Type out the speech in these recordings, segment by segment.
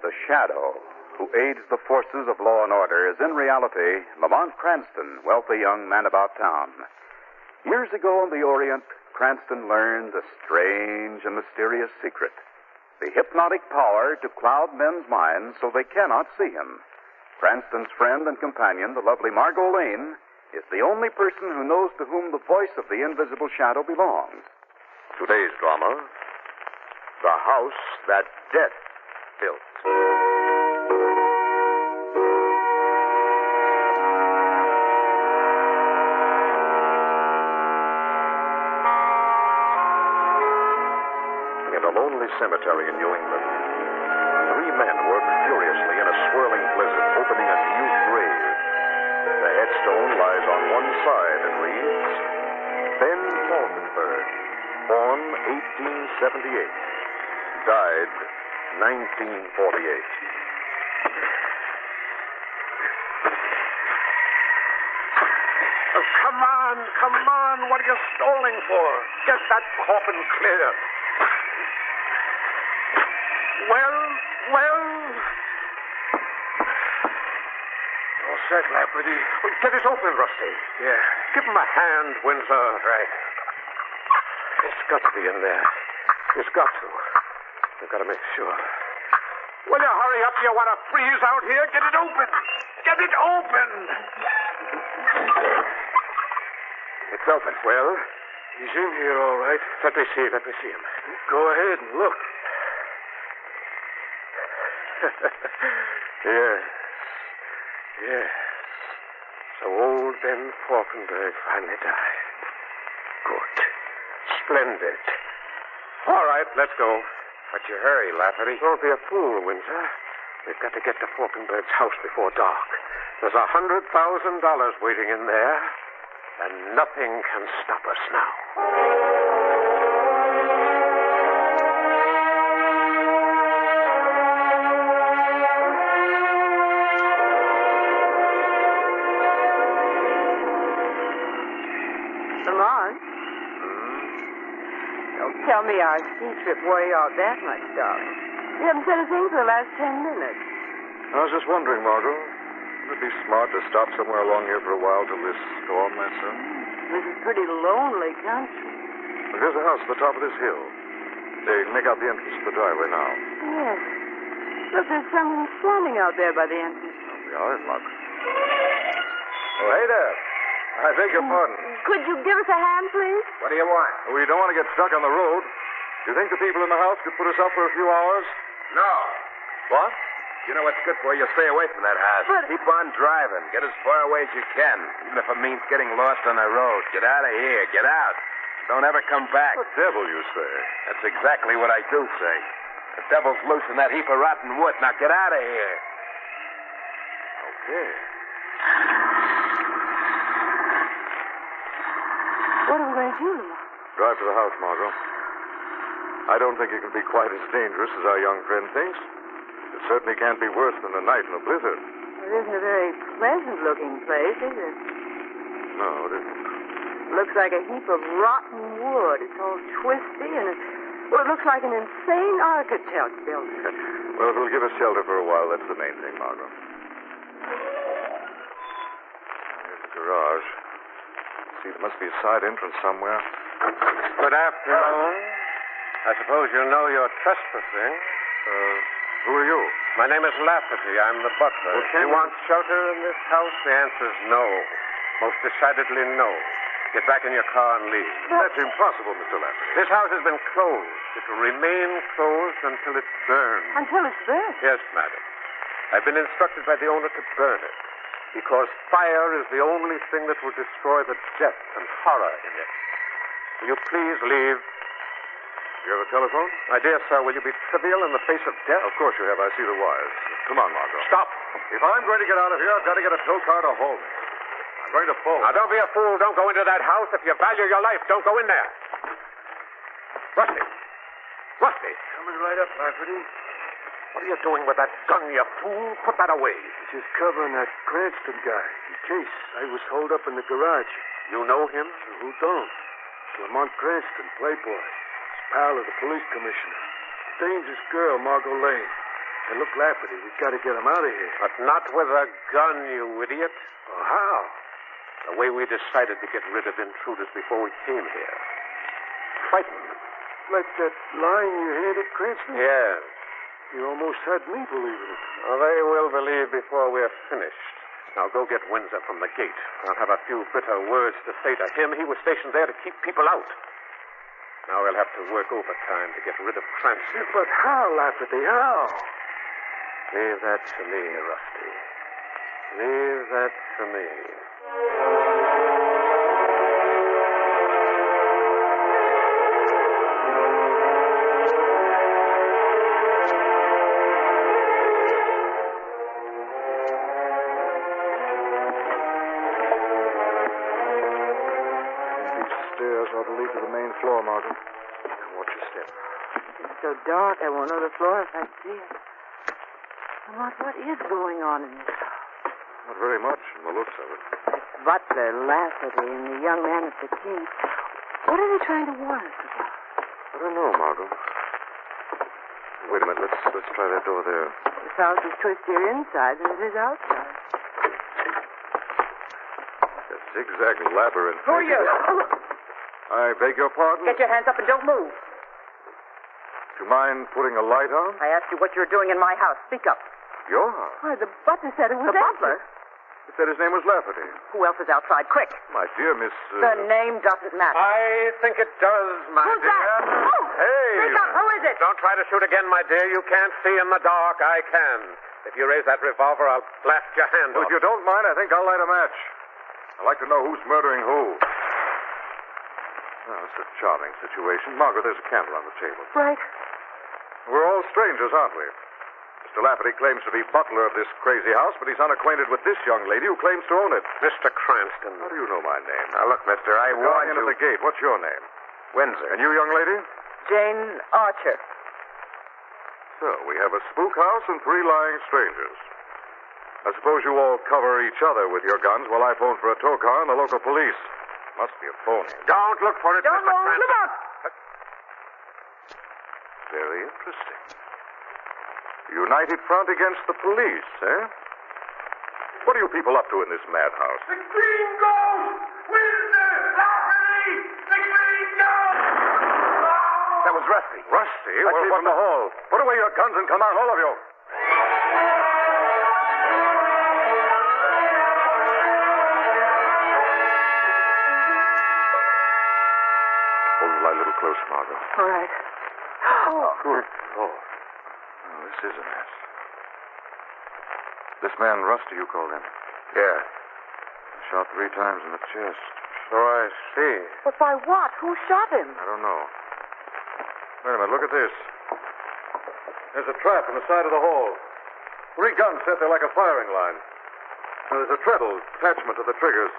The shadow who aids the forces of law and order is in reality Lamont Cranston, wealthy young man about town. Years ago in the Orient, Cranston learned a strange and mysterious secret. The hypnotic power to cloud men's minds so they cannot see him. Cranston's friend and companion, the lovely Margo Lane, is the only person who knows to whom the voice of the invisible shadow belongs. Today's drama, The House That Death Built. In a lonely cemetery in New England, three men work furiously in a swirling blizzard, opening a huge grave. The headstone lies on one side and reads, Ben Falkenberg, born 1878, died 1948. Oh, come on, what are you stalling for? Get that coffin clear. Well. All set, Lafferty. Well, get it open, Rusty. Yeah. Give him a hand, Windsor. Right. It's got to be in there. It's got to. I've got to make sure. Will you hurry up? You want to freeze out here? Get it open. Get it open. It's open. Well, he's in here, all right. Let me see him. Go ahead and look. Yes. So old Ben Falkenberg finally died. Good. Splendid. All right, let's go. But you hurry, Lafferty. Don't be a fool, Windsor. We've got to get to Falkenberg's house before dark. There's $100,000 waiting in there, and nothing can stop us now. Lamont? Don't tell me our ski trip wore you out that much, darling. You haven't said a thing for the last 10 minutes. I was just wondering, Margo, would it be smart to stop somewhere along here for a while till this storm lets up? This is pretty lonely country. Well, here's a house at the top of this hill. They make out the entrance to the driveway now. Yes. Look, there's someone standing out there by the entrance. Oh, we are in luck. Oh, hey there. I beg your pardon. Could you give us a hand, please? What do you want? We don't want to get stuck on the road. Do you think the people in the house could put us up for a few hours? No. What? You know what's good for you? Stay away from that house. But- Keep on driving. Get as far away as you can, even if it means getting lost on the road. Get out of here. Get out. Don't ever come back. The devil, you say? That's exactly what I do say. The devil's loose in that heap of rotten wood. Now get out of here. Okay. What are we going to do, Lamont? Drive to the house, Margo. I don't think it can be quite as dangerous as our young friend thinks. It certainly can't be worse than a night in a blizzard. It isn't a very pleasant-looking place, is it? No, it isn't. Looks like a heap of rotten wood. It's all twisty and it looks like an insane architect built it. Well, if it'll give us shelter for a while, that's the main thing, Margo. Here's the garage. See, there must be a side entrance somewhere. Good afternoon. I suppose you know you're trespassing. Who are you? My name is Lafferty. I'm the butler. Well, you want shelter in this house? The answer's no. Most decidedly no. Get back in your car and leave. That's impossible, Mr. Lafferty. This house has been closed. It will remain closed until it's burned. Until it's burnt. Yes, madam. I've been instructed by the owner to burn it, because fire is the only thing that will destroy the depth and horror in it. Will you please leave? You have a telephone? My dear sir, will you be trivial in the face of death? Of course you have. I see the wires. Come on, Margo. Stop. If I'm going to get out of here, I've got to get a tow car to hold me. I'm going to pull. Now, don't be a fool. Don't go into that house. If you value your life, don't go in there. Rusty. Coming right up, Lafferty. What are you doing with that gun, you fool? Put that away. Just covering that Cranston guy. In case I was holed up in the garage. You know him? Who don't? Lamont Cranston, playboy. Pal of the police commissioner. Dangerous girl, Margo Lane. And look, Lafferty, we've got to get him out of here. But not with a gun, you idiot. Oh, how? The way we decided to get rid of intruders before we came here. Frighten them. Like that line you handed Cranston? Yes. You almost had me believing it. Well, they will believe before we're finished. Now go get Windsor from the gate. I'll have a few bitter words to say to him. He was stationed there to keep people out. Now we'll have to work overtime to get rid of Cranston. But how, Lafferty, how? Leave that to me, Rusty. Leave that to me. Ought to lead to the main floor, Margo. Watch your step. It's so dark, I won't know the floor if I see it. Lamont, what is going on in this house? Not very much from the looks of it. Butler, Lafferty, and the young man at the gate. What are they trying to warn us about? I don't know, Margo. Wait a minute. Let's try that door there. This house is twistier inside than it is outside. That zigzag labyrinth. Who are you? I beg your pardon? Get your hands up and don't move. Do you mind putting a light on? I asked you what you're doing in my house. Speak up. Your house? Why, the butler said it was The butler? It said his name was Lafferty. Who else is outside? Quick. My dear Miss... The name doesn't matter. I think it does, my Who's dear. that? Oh! Hey! Speak up. Who is it? Don't try to shoot again, my dear. You can't see in the dark. I can. If you raise that revolver, I'll blast your hand Well, off. if you don't mind, I think I'll light a match. I'd like to know who's murdering who. Well, it's a charming situation. Margaret, there's a candle on the table. Right. We're all strangers, aren't we? Mr. Lafferty claims to be butler of this crazy house, but he's unacquainted with this young lady who claims to own it. Mr. Cranston. How do you know my name? Now, look, mister, I Going warned in at you. the gate. What's your name? Windsor. And you, young lady? Jane Archer. So, we have a spook house and 3 lying strangers. I suppose you all cover each other with your guns while I phone for a tow car and the local police. Must be a phony. Don't look for it, Don't Mr. move. Cranston. Look out. Very interesting. United front against the police, eh? What are you people up to in this madhouse? The green gold! Windsor! Lafferty! The green gold! That was Rusty. Rusty? That Well, came from the hall. Put away your guns and come out, all of you. Hold a little closer, Margot. All right. Oh. Good Lord. Oh, this is a mess. This man, Rusty, you called him. Yeah. Shot 3 times in the chest. So I see. But by what? Who shot him? I don't know. Wait a minute, look at this. There's a trap in the side of the hall. 3 guns set there like a firing line. And there's a treadle attachment to the triggers.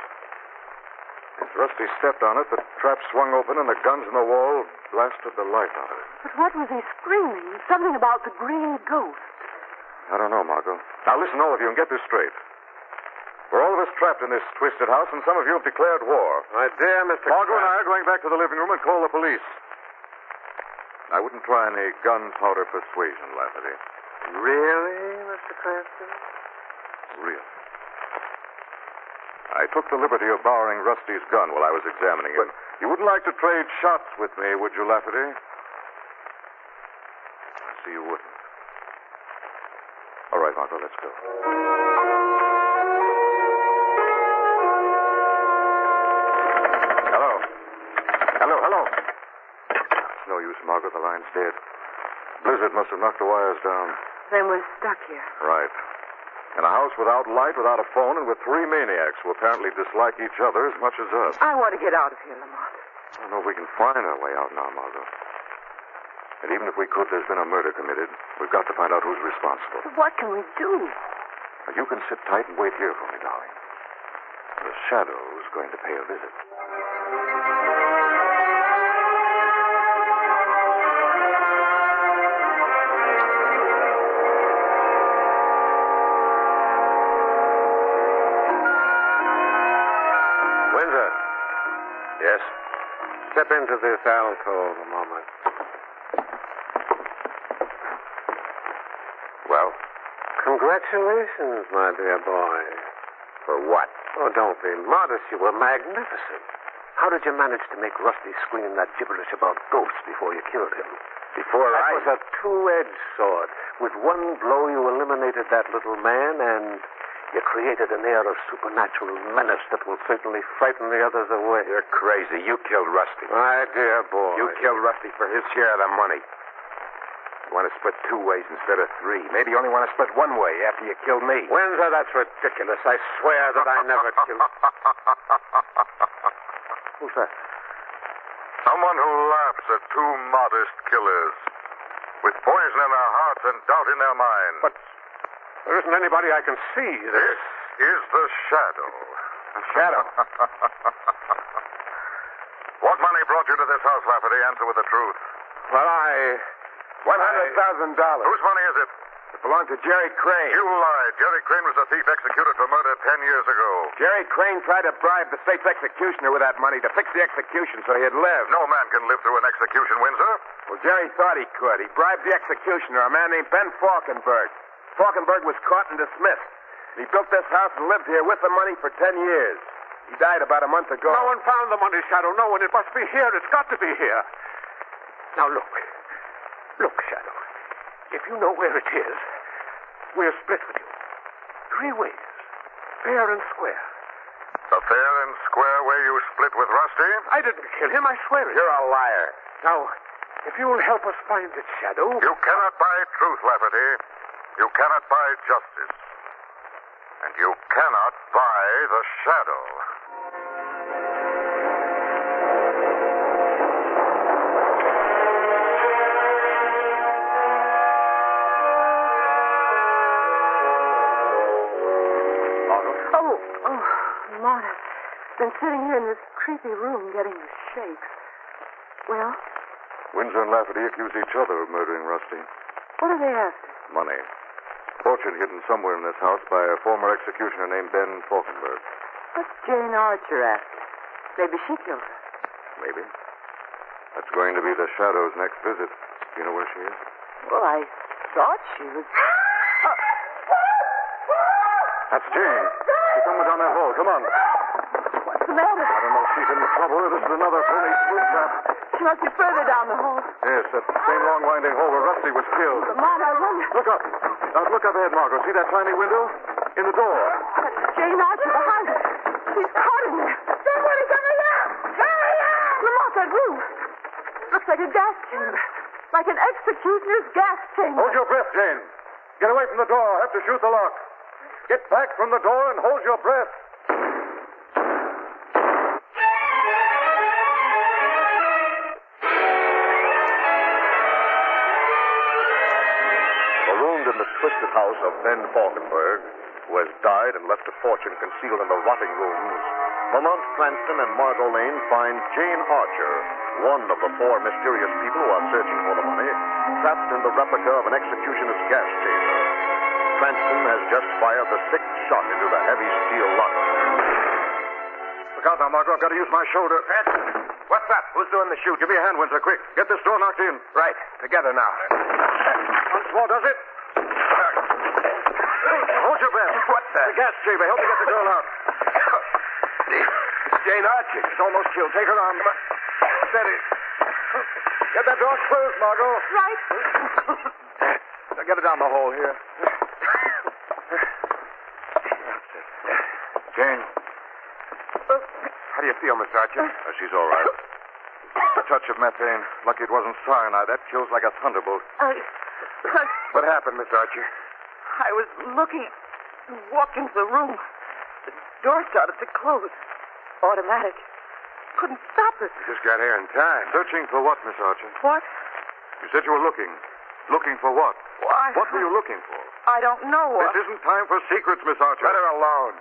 As Rusty stepped on it, the trap swung open and the guns in the wall blasted the life out of it. But what was he screaming? Something about the green ghost. I don't know, Margot. Now listen, all of you, and get this straight. We're all of us trapped in this twisted house, and some of you have declared war. My dear Mr. Margot and I are going back to the living room and call the police. I wouldn't try any gunpowder persuasion, Lafferty. Really, Mr. Cranston? Really. I took the liberty of borrowing Rusty's gun while I was examining him. You wouldn't like to trade shots with me, would you, Lafferty? I see you wouldn't. All right, Margot, let's go. Hello. Hello, hello. It's no use, Margot. The line's dead. Blizzard must have knocked the wires down. Then we're stuck here. Right. In a house without light, without a phone, and with 3 maniacs who apparently dislike each other as much as us. I want to get out of here, Lamont. I don't know if we can find our way out now, Margot. And even if we could, there's been a murder committed. We've got to find out who's responsible. But what can we do? Now, you can sit tight and wait here for me, darling. The Shadow's going to pay a visit. Yes? Step into this alcove a moment. Well? Congratulations, my dear boy. For what? Oh, don't be modest. You were magnificent. How did you manage to make Rusty scream that gibberish about ghosts before you killed him? That was a two-edged sword. With one blow, you eliminated that little man, and you created an air of supernatural menace that will certainly frighten the others away. You're crazy. You killed Rusty. My dear boy. You killed Rusty for his share of the money. You want to split 2 ways instead of 3. Maybe you only want to split 1 way after you killed me. Windsor, that's ridiculous. I swear that I never killed... Who's that? Someone who laughs at 2 modest killers with poison in their hearts and doubt in their minds. But there isn't anybody I can see. This is the Shadow. A shadow? What money brought you to this house, Lafferty? Answer with the truth. Well, $100,000. Whose money is it? It belonged to Jerry Crane. You lied. Jerry Crane was a thief executed for murder 10 years ago. Jerry Crane tried to bribe the state's executioner with that money to fix the execution so he'd live. No man can live through an execution, Windsor. Well, Jerry thought he could. He bribed the executioner, a man named Ben Falkenberg. Falkenberg was caught and dismissed. He built this house and lived here with the money for 10 years. He died about a month ago. No one found the money, Shadow. No one. It must be here. It's got to be here. Now, look. Look, Shadow. If you know where it is, we're split with you. 3 ways. Fair and square. The fair and square way you split with Rusty? I didn't kill him. I swear it. You're a liar. Now, if you'll help us find it, Shadow... You cannot buy truth, Lafferty. You cannot buy justice. And you cannot buy the Shadow. Lamont, I've been sitting here in this creepy room getting the shakes. Well? Windsor and Lafferty accuse each other of murdering Rusty. What are they after? Money. Fortune hidden somewhere in this house by a former executioner named Ben Falkenberg. What's Jane Archer after? Maybe she killed her. Maybe. That's going to be the Shadow's next visit. Do you know where she is? Well, I thought she was... That's Jane. She's somewhere down that hall. Come on. What's the matter? I don't know if she's in trouble or this is another phony spook trap. She must be further down the hall. Yes, that same long winding hall where Rusty was killed. Lamont, I wonder... Look up. Now, look up ahead, Margo. See that tiny window? In the door. That's Jane Archer behind her. She's caught in there. Somebody's coming out. Hurry up! Lamont, that room. Looks like a gas chamber. Like an executioner's gas chamber. Hold your breath, Jane. Get away from the door. I have to shoot the lock. Get back from the door and hold your breath. Marooned in the twisted house of Ben Falkenberg, who has died and left a fortune concealed in the rotting rooms, Lamont Cranston and Margo Lane find Jane Archer, one of the 4 mysterious people who are searching for the money, trapped in the replica of an executioner's gas chamber. Cranston has just fired the 6th shot into the heavy steel lock. Look out now, Margo. I've got to use my shoulder. Cranston, what's up? Who's doing the shooting? Give me a hand, Windsor, quick. Get this door knocked in. Right. Together now. Once more, does it? Hold your breath. What's that? The gas chamber. Help me get the girl out. Jane Archer. She's almost killed. Take her arm. Steady. Get that door closed, Margo. Right. Now get her down the hall here. Jane. How do you feel, Miss Archer? She's all right. A touch of methane. Lucky it wasn't cyanide. That kills like a thunderbolt. What happened, Miss Archer? I was looking, walked into the room. The door started to close. Automatic. Couldn't stop it. You just got here in time. Searching for what, Miss Archer? What? You said you were looking. Looking for what? Why? What were you looking for? I don't know what. This isn't time for secrets, Miss Archer. Let her alone.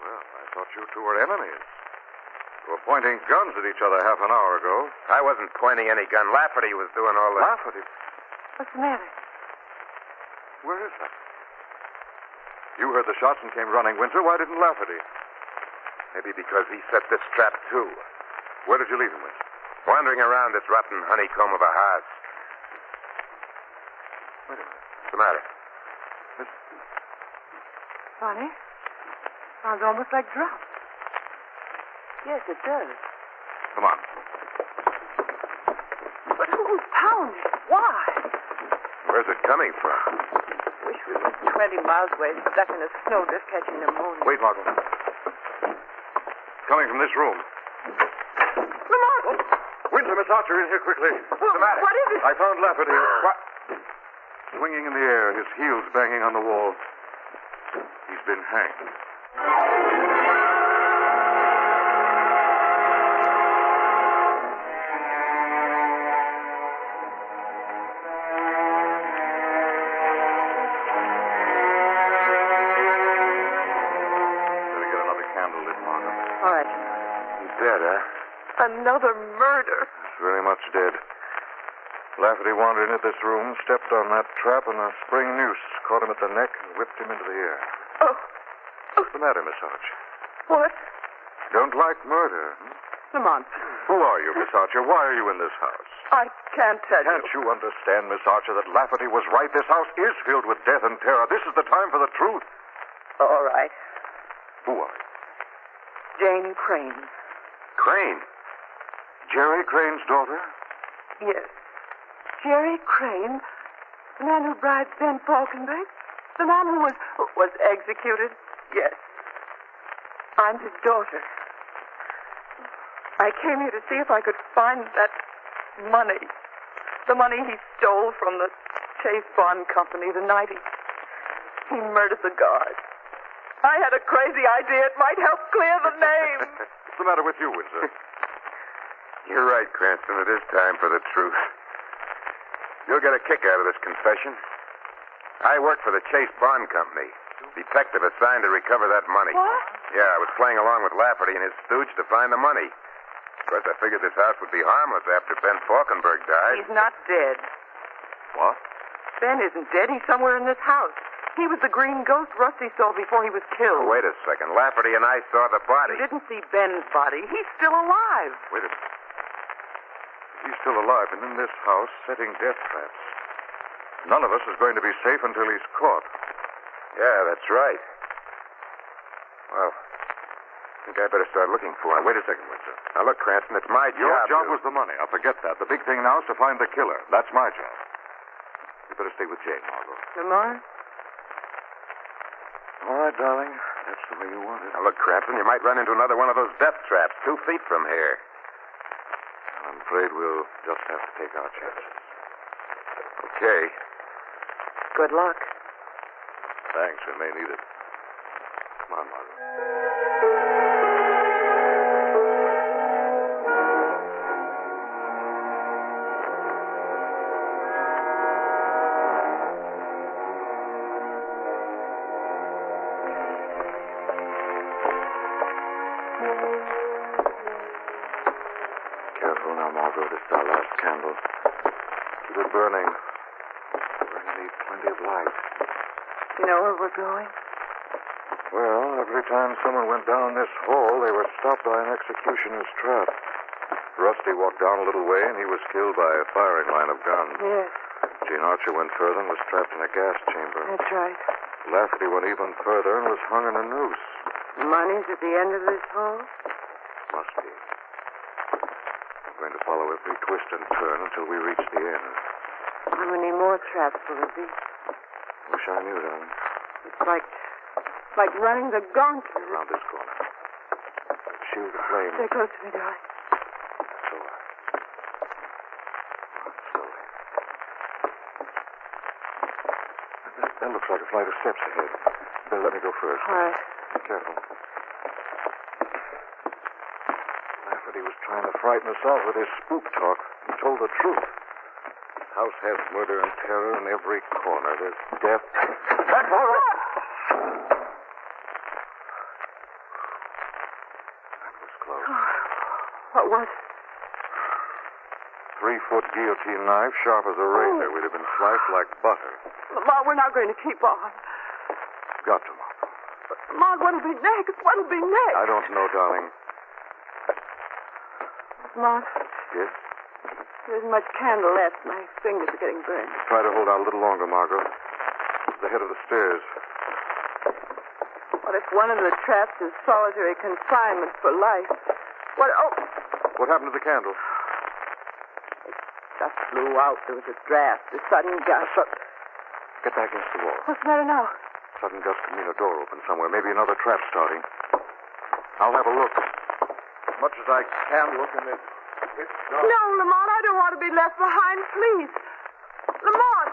Well, I thought you two were enemies. You were pointing guns at each other half an hour ago. I wasn't pointing any gun. Lafferty was doing all that. Lafferty? What's the matter? Where is Lafferty? You heard the shots and came running, Windsor. Why didn't Lafferty? Maybe because he set this trap, too. Where did you leave him, Winsor? Wandering around this rotten honeycomb of a house. Wait a minute. What's the matter? Funny. Sounds almost like drops. Yes, it does. Come on. But who's pounding? Why? Where's it coming from? Wish we were 20 miles away, stuck in a snowdrift catching pneumonia. Wait, Margo. Coming from this room. Lamont! Winsor, Miss Archer, in here quickly. What's the matter? What is it? I found Lafferty. What? Swinging in the air, his heels banging on the wall. He's been hanged. Better get another candle lit, Margo. All right. He's dead, huh? Another murder. He's very much dead. Lafferty wandered into this room, stepped on that trap, and a spring noose caught him at the neck and whipped him into the air. Oh. What's the matter, Miss Archer? What? Don't like murder, hmm? Lamont. Who are you, Miss Archer? Why are you in this house? I can't tell you. Can't you understand, Miss Archer, that Lafferty was right? This house is filled with death and terror. This is the time for the truth. All right. Who are you? Jane Crane. Crane. Jerry Crane's daughter? Yes. Jerry Crane, the man who bribed Ben Falkenberg, the man who was executed. Yes. I'm his daughter. I came here to see if I could find that money. The money he stole from the Chase Bond Company the night he murdered the guard. I had a crazy idea it might help clear the name. What's the matter with you, Winsor? You're right, Cranston. It is time for the truth. You'll get a kick out of this confession. I work for the Chase Bond Company. Detective assigned to recover that money. What? Yeah, I was playing along with Lafferty and his stooge to find the money. Of course, I figured this house would be harmless after Ben Falkenberg died. He's not dead. What? Ben isn't dead. He's somewhere in this house. He was the green ghost Rusty saw before he was killed. Oh, wait a second. Lafferty and I saw the body. You didn't see Ben's body. He's still alive. Wait a minute. He's still alive and in this house setting death traps. None of us is going to be safe until he's caught. Yeah, that's right. Well, I think I better start looking for him. Wait a second, Winsor. Now, look, Cranston, it's my Your job to... was the money. Now, forget that. The big thing now is to find the killer. That's my job. You better stay with Jane, Margo. Lamont? All right, darling. That's the way you want it. Now, look, Cranston, you might run into another one of those death traps 2 feet from here. I'm afraid we'll just have to take our chances. Okay. Good luck. Thanks. We may need it. Come on, Margo. Careful now, Margo. This is our last candle. Keep it burning. We're going to need plenty of light. You know where we're going? Well, every time someone went down this hall, they were stopped by an executioner's trap. Rusty walked down a little way, and he was killed by a firing line of guns. Yes, Jane Archer went further and was trapped in a gas chamber. that's right. Lafferty went even further and was hung in a noose. Money's at the end of this hall? Must be. I'm going to follow every twist and turn until we reach the end. How many more traps will there be? Wish I knew, darling. It's like running the gauntlet. Around this corner. Let's shoot the flame. Stay close to me, darling. That's all right. Slowly. That looks like a flight of steps ahead. Better let me go first. All right. Be careful. Lafferty was trying to frighten us off with his spook talk. He told the truth. This house has murder and terror in every corner. There's death. Back for it! That was close. What was it? 3-foot guillotine knife, sharp as a razor. We'd have been sliced like butter. Lamont, we're not going to keep on. Got to, Margo. Lamont, what'll be next? What'll be next? I don't know, darling. Lamont, Yes? there isn't much candle left. My fingers are getting burned. Try to hold out a little longer, Margot. It's the head of the stairs. What if one of the traps is solitary confinement for life? What? Oh, What happened to the candle? just blew out. There was a draft, a sudden gust. Get back against the wall. What's the matter now? Sudden gust could mean a door open somewhere. Maybe another trap starting. I'll have a look. As much as I can look in this. No, Lamont, I don't want to be left behind, please. Lamont!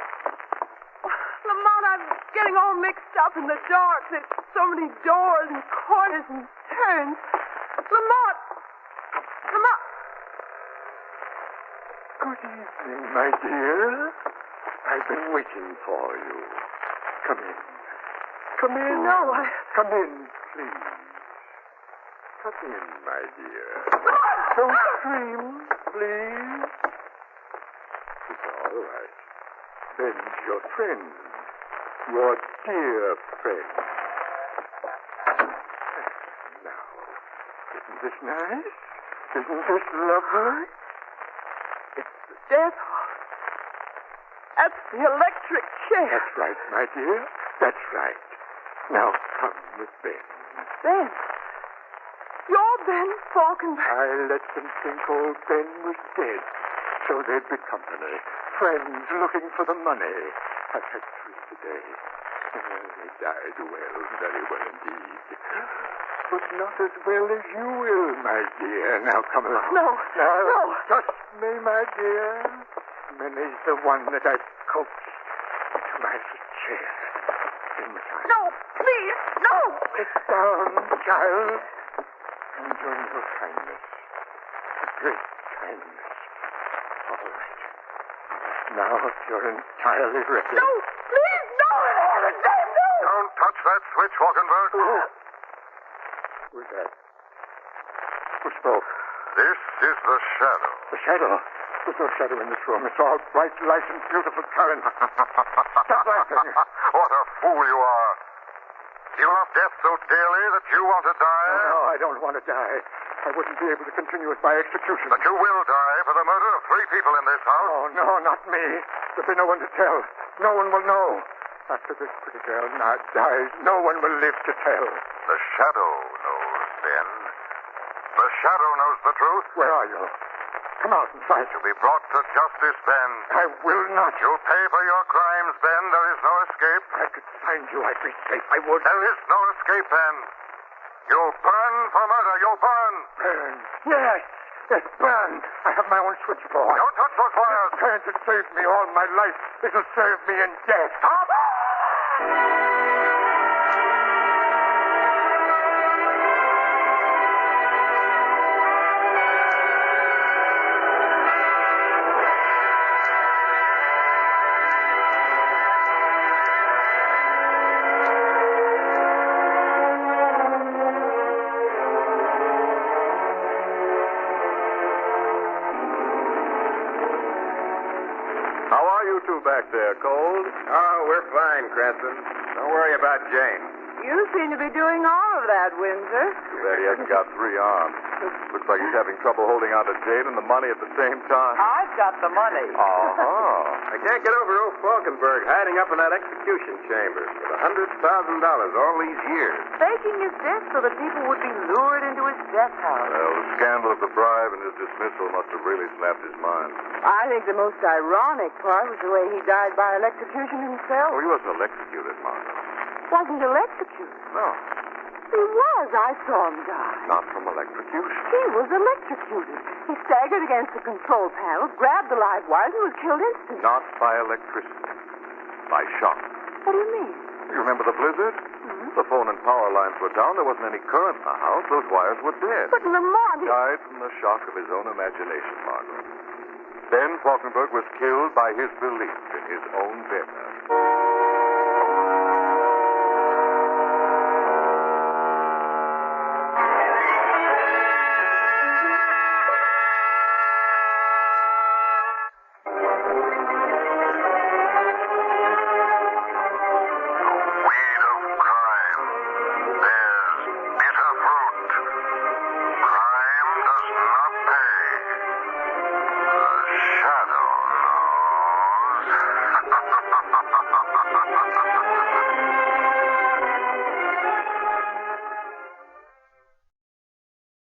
Lamont, I'm getting all mixed up in the dark. There's so many doors and corners and turns. Lamont! Lamont! Good evening, my dear. I've been waiting for you. Come in. Come in. No, Come in, please. Come in, my dear. Lamont! Don't scream, please. It's all right. Ben's your friend. Your dear friend. Now, isn't this nice? Isn't this lovely? It's the death hall. That's the electric chair. That's right, my dear. That's right. Now come with Ben. Ben. You're Ben Falkenberg. I let them think old Ben was dead, so they'd be company. Friends looking for the money. I've had 3 today. They died well, very well indeed. But not as well as you will, my dear. Now come along. No. No. Trust me, my dear. Many's the one that I've coaxed to my chair. No, please, no. Sit down, child. Enjoy your kindness. A great kindness. All right. Now, if you're entirely ready. No, please, no. No. Don't touch that switch, Falkenberg. Who's that? Who spoke? This is the shadow. The shadow. There's no shadow in this room. It's all bright light and beautiful current. Stop laughing. What a fool you are. You love death so dearly that you want to die? No, I don't want to die. I wouldn't be able to continue it by execution. But you will die for the murder of 3 people in this house. Oh, no, not me. There'll be no one to tell. No one will know. After this pretty girl now dies, no one will live to tell. The shadow knows, Ben. The shadow knows the truth. Where are you? Come out and fight. You'll be brought to justice, Ben. I will not. You'll pay for your crimes, Ben. There is no escape. I could find you. I'd be safe. I would. There is no escape, Ben. You'll burn for murder. You'll burn. Burn. Yes. Yes, burn. I have my own switchboard. Don't touch those wires. The current has saved me all my life. It'll serve me in death. Stop! Back there, Cold. Oh, we're fine, Cranston. Don't worry about Jane. You seem to be doing all of that, Windsor. Too bad he hasn't got 3 arms. Looks like he's having trouble holding on to Jane and the money at the same time. I've got the money. Uh-huh. I can't get over old Falkenberg hiding up in that execution chamber with $100,000 all these years. Faking his death so that people would be lured into his death house. Well, the scandal of the bribe and his dismissal must have really snapped his mind. I think the most ironic part was the way he died by electrocution himself. Oh, he wasn't electrocuted, Margo. Wasn't electrocuted. No, He was. I saw him die. not from electrocution. He was electrocuted. He staggered against the control panel, grabbed the live wires, and was killed instantly. Not by electricity. By shock. What do you mean? You remember the blizzard? Mm-hmm. The phone and power lines were down. There wasn't any current in the house. Those wires were dead. But Lamont... Died from the shock of his own imagination, Margaret. Ben Falkenberg was killed by his belief in his own death.